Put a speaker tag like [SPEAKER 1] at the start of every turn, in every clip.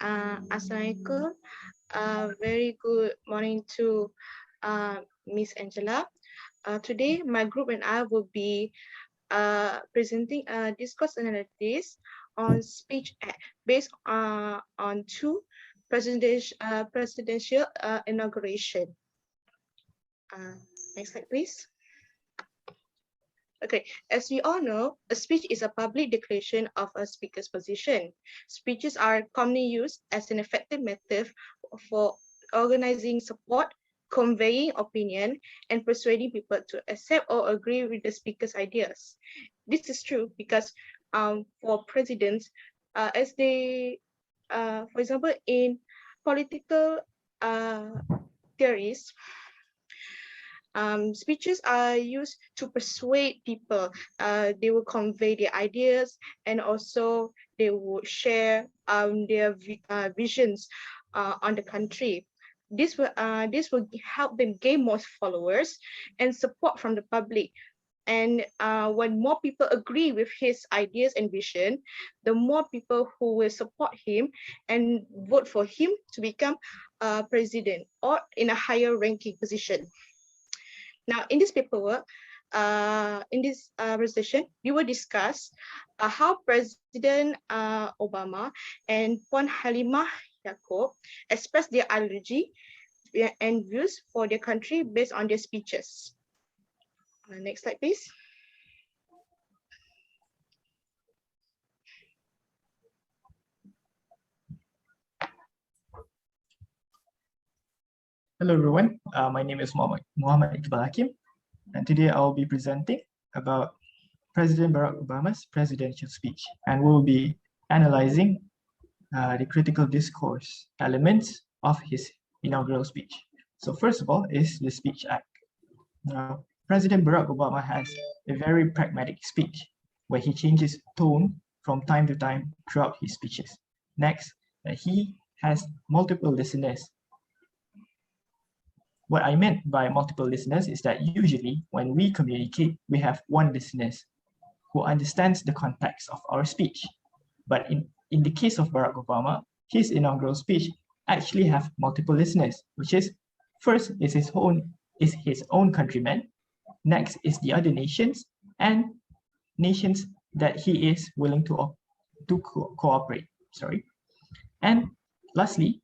[SPEAKER 1] Assalamualaikum. Very good morning to Miss Angela. Today, my group and I will be presenting a discourse analysis on speech act based on two presidential inauguration. Next slide, please. Okay, as we all know, a speech is a public declaration of a speaker's position. Speeches are commonly used as an effective method for organizing support, conveying opinion, and persuading people to accept or agree with the speaker's ideas. This is true because for presidents, as they, for example, in political theories, speeches are used to persuade people. They will convey their ideas, and also they will share their visions on the country. This will help them gain more followers and support from the public. And when more people agree with his ideas and vision, the more people who will support him and vote for him to become president or in a higher ranking position. Now, in this paperwork, in this presentation, we will discuss how President Obama and Puan Halimah Yacob expressed their ideology and views for their country based on their speeches. Next slide, please.
[SPEAKER 2] Hello everyone, my name is Muhammad Iqbal Hakim, and today I will be presenting about President Barack Obama's presidential speech, and we will be analyzing the critical discourse elements of his inaugural speech. So first of all is the speech act. Now, President Barack Obama has a very pragmatic speech where he changes tone from time to time throughout his speeches. Next, he has multiple listeners. What I meant by multiple listeners is that usually when we communicate, we have one listener who understands the context of our speech. But in the case of Barack Obama, his inaugural speech actually have multiple listeners, which is first is his own countrymen, next is the other nations, and nations that he is willing to cooperate. And lastly,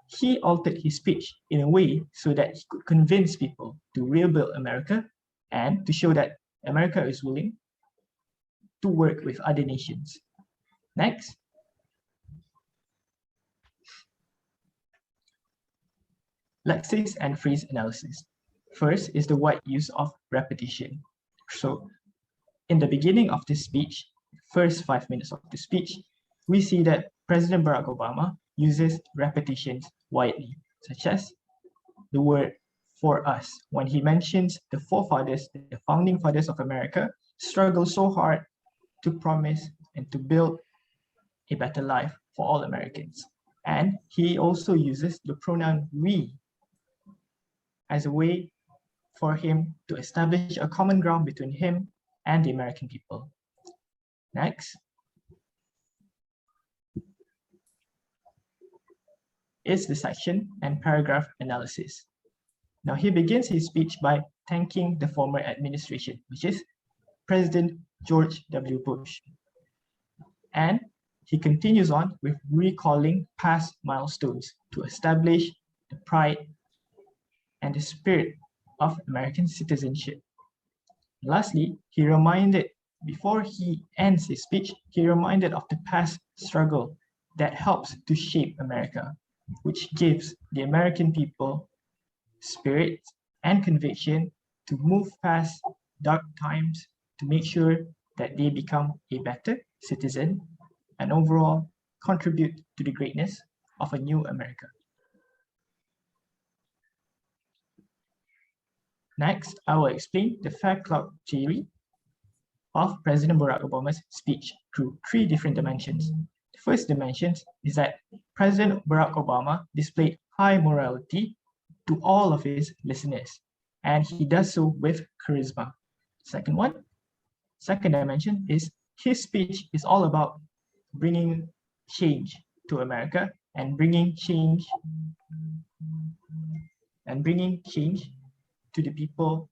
[SPEAKER 2] he altered his speech in a way so that he could convince people to rebuild America and to show that America is willing to work with other nations. Next. Lexis and phrase analysis. First is the wide use of repetition. So in the beginning of this speech, first 5 minutes of the speech, we see that President Barack Obama uses repetitions widely, such as the word "for us" when he mentions the forefathers, the founding fathers of America, struggled so hard to promise and to build a better life for all Americans. And he also uses the pronoun "we" as a way for him to establish a common ground between him and the American people. Next is the section and paragraph analysis. Now he begins his speech by thanking the former administration, which is President George W. Bush. And he continues on with recalling past milestones to establish the pride and the spirit of American citizenship. Lastly, before he ends his speech, he reminded of the past struggle that helps to shape America, which gives the American people spirit and conviction to move past dark times to make sure that they become a better citizen and overall contribute to the greatness of a new America. Next, I will explain the fact cloud theory of President Barack Obama's speech through 3 different dimensions. The first dimension is that President Barack Obama displayed high morality to all of his listeners, and he does so with charisma. Second dimension is his speech is all about bringing change to America and bringing change to the people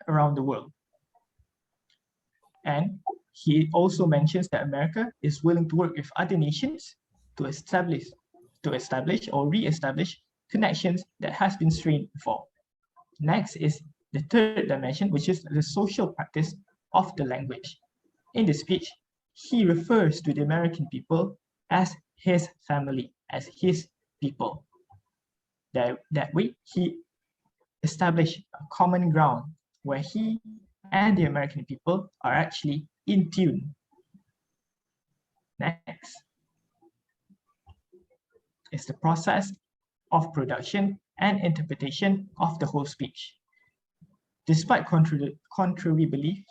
[SPEAKER 2] around the world. And he also mentions that America is willing to work with other nations to establish or re-establish connections that has been strained before. Next is the third dimension, which is the social practice of the language. In the speech, he refers to the American people as his family, as his people. That way, he established a common ground where he and the American people are actually in tune. Next is the process of production and interpretation of the whole speech. Despite contrary belief,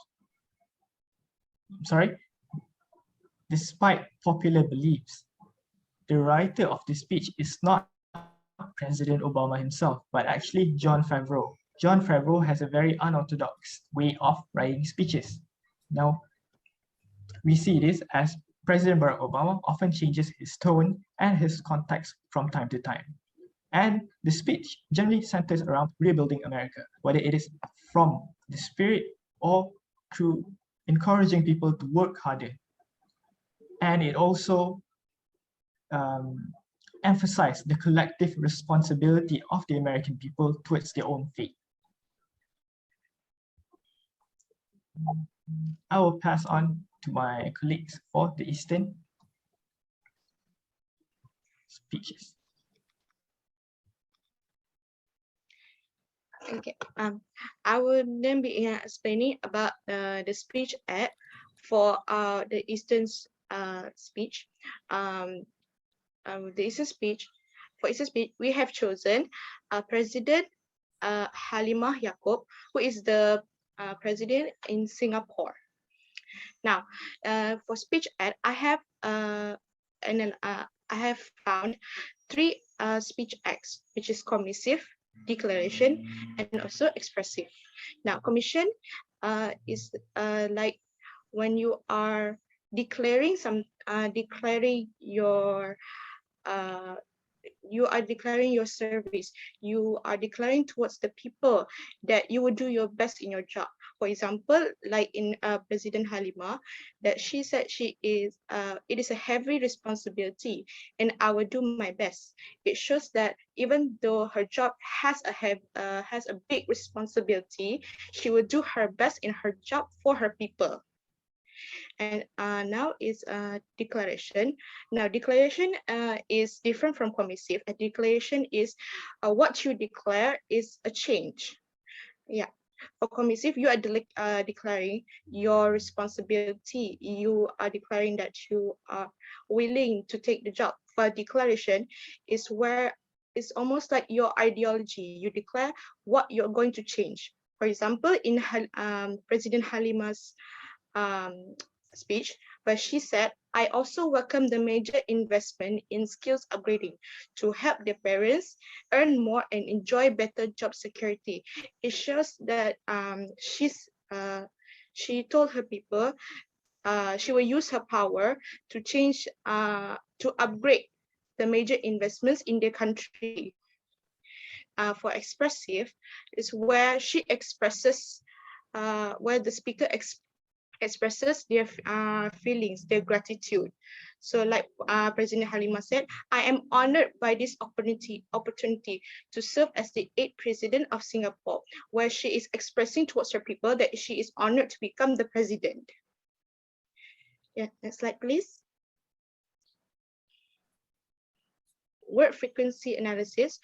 [SPEAKER 2] despite popular beliefs, the writer of the speech is not President Obama himself, but actually Jon Favreau. Jon Favreau has a very unorthodox way of writing speeches. Now, we see this as President Barack Obama often changes his tone and his context from time to time. And the speech generally centers around rebuilding America, whether it is from the spirit or through encouraging people to work harder. And it also emphasized the collective responsibility of the American people towards their own fate. I will pass on to my colleagues for the Eastern speeches.
[SPEAKER 1] Okay. I will then be explaining about the speech ad for the Eastern speech. The Eastern speech. For Eastern speech, we have chosen President Halimah Yacob, who is the president in Singapore. Now, for speech ad, I have found three speech acts, which is commissive, declaration, and also expressive. Now, commission is like when you are declaring your service. You are declaring towards the people that you will do your best in your job. For example, like in President Halimah, that she said it is a heavy responsibility and I will do my best. It shows that even though her job has a big responsibility, she will do her best in her job for her people. And now is declaration. Now declaration is different from commissive. A declaration is what you declare is a change. Yeah. For commissive, you are declaring your responsibility. You are declaring that you are willing to take the job. For declaration is where it's almost like your ideology. You declare what you're going to change. For example, in President Halimah's speech, where she said, I also welcome the major investment in skills upgrading to help their parents earn more and enjoy better job security. It shows that she told her people she will use her power to change, to upgrade the major investments in their country. For expressive is where she expresses, where the speaker expresses their feelings, their gratitude. So like President Halimah said, I am honored by this opportunity to serve as the 8th president of Singapore, where she is expressing towards her people that she is honored to become the president. Yeah, next slide, please. Word frequency analysis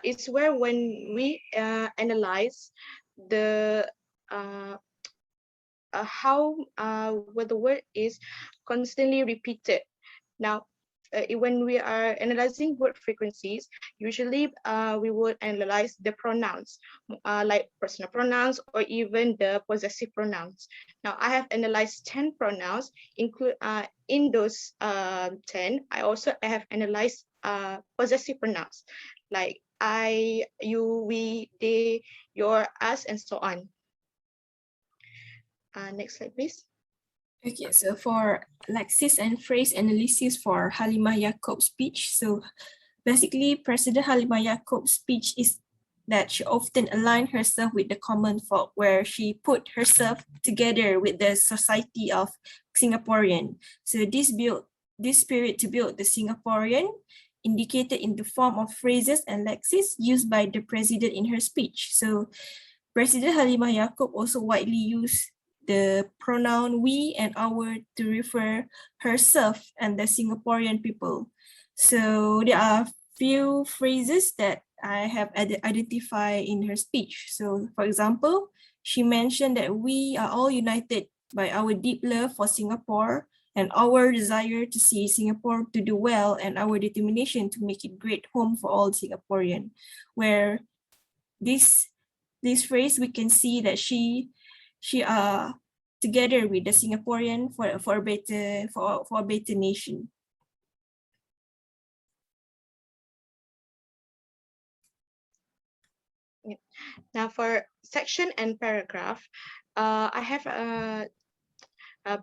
[SPEAKER 1] is where when we analyze the how where the word is constantly repeated. Now, when we are analyzing word frequencies, usually we would analyze the pronouns, like personal pronouns or even the possessive pronouns. Now, I have analyzed 10 pronouns. In those 10, I also have analyzed possessive pronouns, like I, you, we, they, your, us, and so on. Next slide, please.
[SPEAKER 3] Okay, so for lexis and phrase analysis for Halimah Yacob's speech. So basically, President Halimah Yacob's speech is that she often aligned herself with the common folk, where she put herself together with the society of Singaporean. So this spirit to build the Singaporean indicated in the form of phrases and lexis used by the president in her speech. So President Halimah Yacob also widely used the pronoun we and our to refer herself and the Singaporean people. So there are few phrases that I have identified in her speech. So for example, she mentioned that we are all united by our deep love for Singapore and our desire to see Singapore to do well and our determination to make it great home for all Singaporean, where this phrase we can see that she together with the Singaporean for a better nation.
[SPEAKER 1] Now for section and paragraph, I have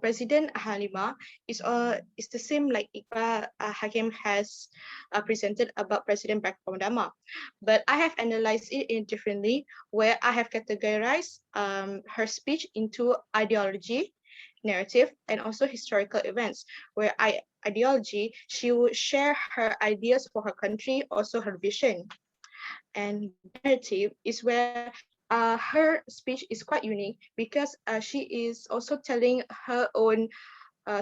[SPEAKER 1] President Halima is the same like Iqbal Hakim has presented about President Barack Obama, but I have analyzed it in differently, where I have categorized her speech into ideology, narrative, and also historical events. Where ideology, she would share her ideas for her country, also her vision, and narrative is where her speech is quite unique because she is also telling her own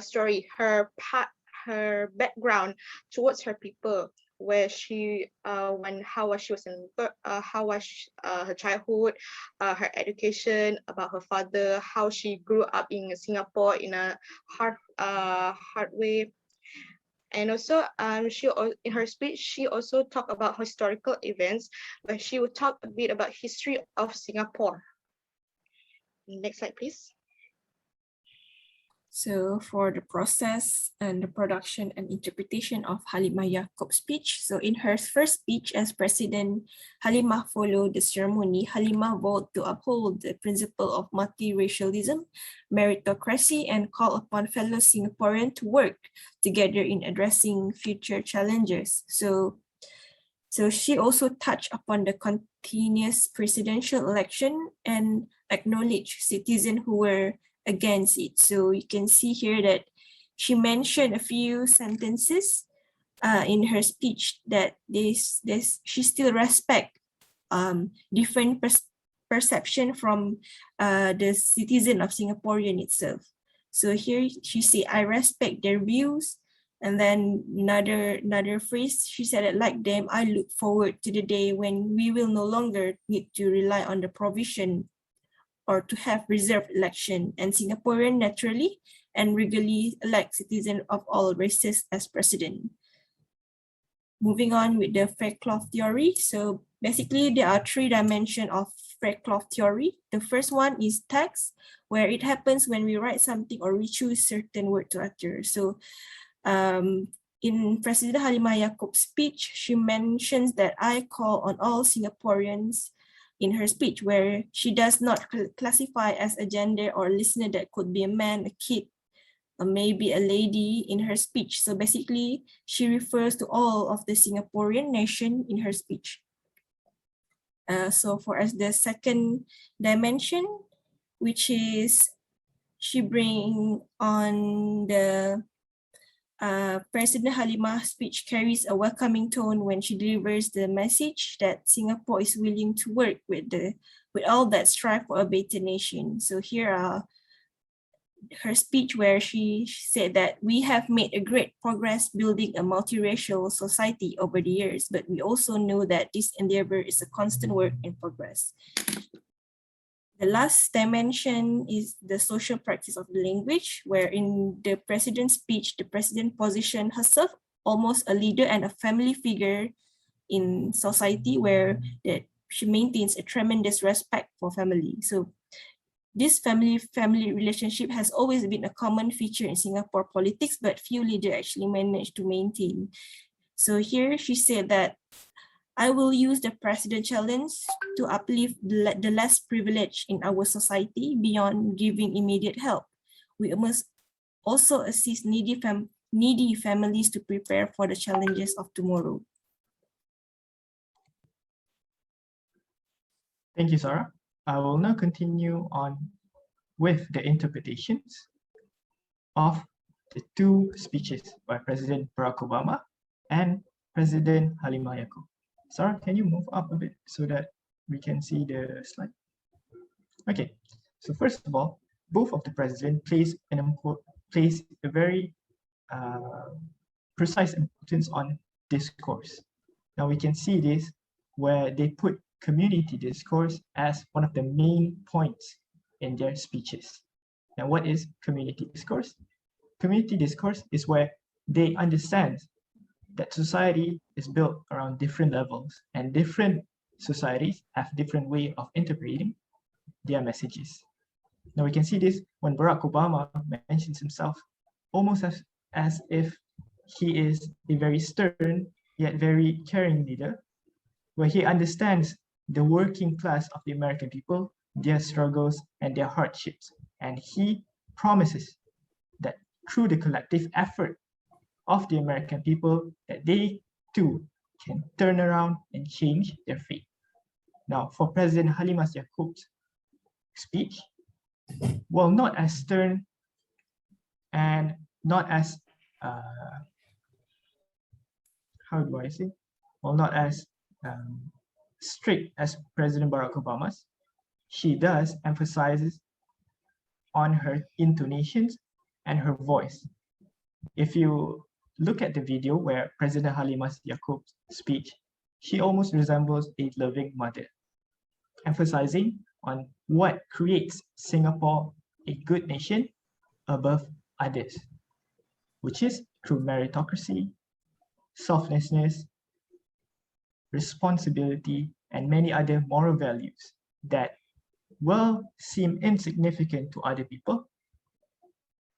[SPEAKER 1] story, her background towards her people, where she how was she was in how was her childhood, her education, about her father, how she grew up in Singapore in a hard way. And also, in her speech, she also talked about historical events, where she would talk a bit about history of Singapore. Next slide, please.
[SPEAKER 3] So for the process and the production and interpretation of Halimah Yacob's speech. So in her first speech as president, Halimah followed the ceremony. Halimah vowed to uphold the principle of multiracialism, meritocracy, and call upon fellow Singaporeans to work together in addressing future challenges. So she also touched upon the continuous presidential election and acknowledged citizens who were against it. So you can see here that she mentioned a few sentences in her speech that she still respect different perception from the citizen of Singaporean itself. So here she say, I respect their views. And then another phrase, she said that like them, I look forward to the day when we will no longer need to rely on the provision or to have reserved election, and Singaporean naturally and regularly elect citizens of all races as president. Moving on with the Fairclough theory. So basically there are 3 dimensions of Fairclough theory. The first one is text, where it happens when we write something or we choose certain word to utter. So in President Halimah Yacob's speech, she mentions that I call on all Singaporeans in her speech, where she does not classify as a gender or listener that could be a man, a kid, or maybe a lady in her speech. So basically, she refers to all of the Singaporean nation in her speech. So for us, the second dimension, which is she bring on the President Halimah's speech carries a welcoming tone when she delivers the message that Singapore is willing to work with all that strive for a better nation. So here are her speech where she said that we have made a great progress building a multiracial society over the years, but we also know that this endeavor is a constant work in progress. The last dimension is the social practice of the language, where in the president's speech, the president positioned herself almost a leader and a family figure in society, where that she maintains a tremendous respect for family. So this family relationship has always been a common feature in Singapore politics, but few leaders actually managed to maintain. So here she said that I will use the president challenge to uplift the less privileged in our society beyond giving immediate help. We must also assist needy families to prepare for the challenges of tomorrow.
[SPEAKER 2] Thank you, Sarah. I will now continue on with the interpretations of the two speeches by President Barack Obama and President Halimah Yacob. Sarah, can you move up a bit so that we can see the slide? Okay, so first of all, both of the president place a very precise importance on discourse. Now we can see this where they put community discourse as one of the main points in their speeches. Now what is community discourse? Community discourse is where they understand that society is built around different levels and different societies have different way of interpreting their messages. Now we can see this when Barack Obama mentions himself almost as if he is a very stern yet very caring leader, where he understands the working class of the American people, their struggles and their hardships. And he promises that through the collective effort of the American people, that they too can turn around and change their fate. Now, for President Halimah Yacob's speech, while not as stern and not as how do I say? Well, not as strict as President Barack Obama's, she does emphasizes on her intonations and her voice. If you look at the video where President Halimah Yacob's speech, she almost resembles a loving mother, emphasizing on what creates Singapore a good nation above others, which is through meritocracy, selflessness, responsibility, and many other moral values that will seem insignificant to other people.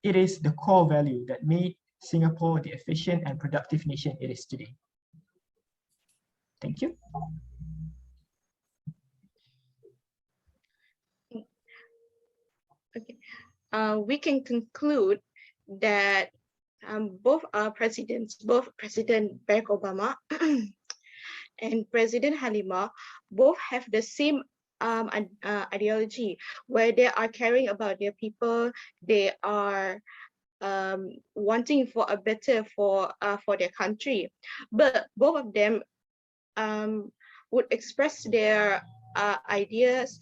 [SPEAKER 2] It is the core value that made Singapore the efficient and productive nation it is today. Thank you.
[SPEAKER 1] Okay. We can conclude that both presidents, both President Barack Obama and President Halimah, both have the same ideology, where they are caring about their people. They are wanting for a better for their country, but both of them would express their ideas,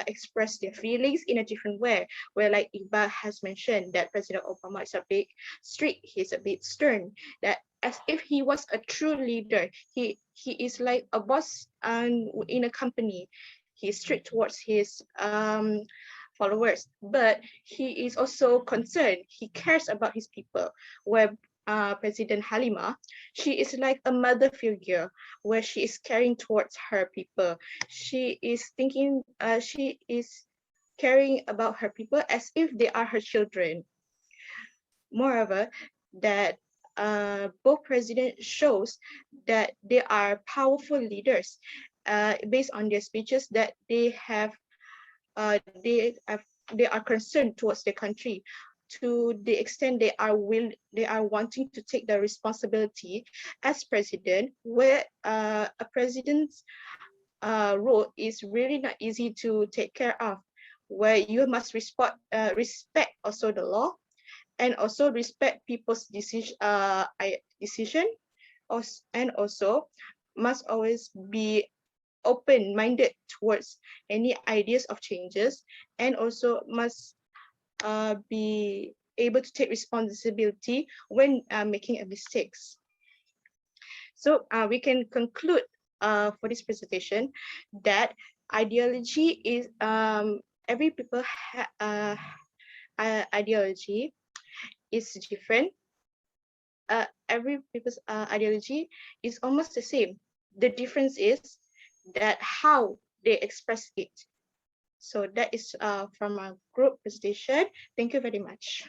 [SPEAKER 1] express their feelings in a different way. Where, like Iqbal has mentioned, that President Obama is a bit strict, he's a bit stern, that as if he was a true leader. He is like a boss in a company. He's strict towards his followers, but he is also concerned. He cares about his people. Where President Halimah, she is like a mother figure, where she is caring towards her people. She is thinking, she is caring about her people as if they are her children. Moreover, that both presidents shows that they are powerful leaders based on their speeches, that they are concerned towards the country, to the extent they are wanting to take the responsibility as president, where a president's role is really not easy to take care of, where you must respect also the law, and also respect people's decision, and also must always be open-minded towards any ideas of changes, and also must be able to take responsibility when making mistakes. So we can conclude for this presentation that ideology is every people ideology is different. Every people's ideology is almost the same. The difference is that how they express it. So that is from our group presentation. Thank you very much.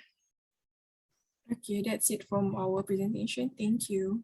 [SPEAKER 3] Okay, that's it from our presentation. Thank you.